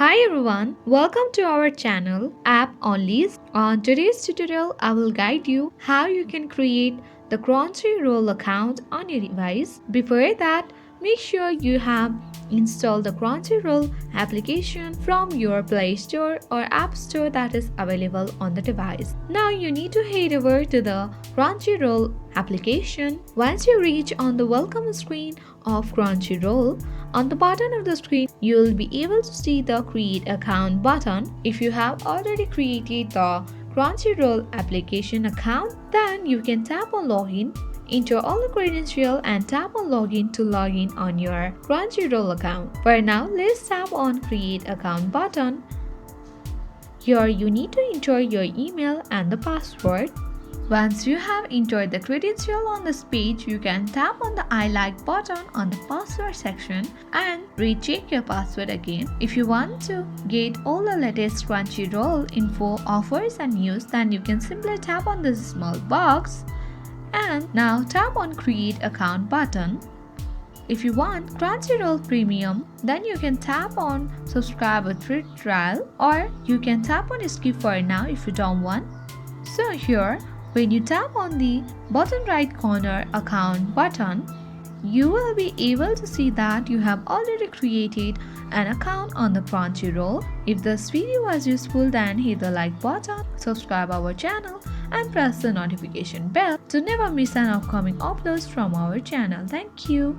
Hi everyone, welcome to our channel App Onlys. On today's tutorial, I will guide you how you can create the Crunchyroll account on your device. Before that, make sure you have installed the Crunchyroll application from your Play Store or App Store that is available on the device. Now you need to head over to the Crunchyroll application. Once you reach on the welcome screen of Crunchyroll, on the bottom of the screen, you will be able to see the Create Account button. If you have already created the Crunchyroll application account, then you can tap on Login, enter all the credentials and tap on Login to log in on your Crunchyroll account. For now, let's tap on Create Account button. Here you need to enter your email and the password. Once you have entered the credential on this page, you can tap on the I like button on the password section and recheck your password again. If you want to get all the latest Crunchyroll info, offers and news, then you can simply tap on this small box and now tap on Create Account button. If you want Crunchyroll Premium, then you can tap on Subscribe with Free Trial, or you can tap on Skip for now if you don't want. So here, when you tap on the bottom right corner account button, you will be able to see that you have already created an account on the Crunchyroll. If this video was useful, then hit the like button, subscribe our channel and press the notification bell to never miss an upcoming uploads from our channel. Thank you.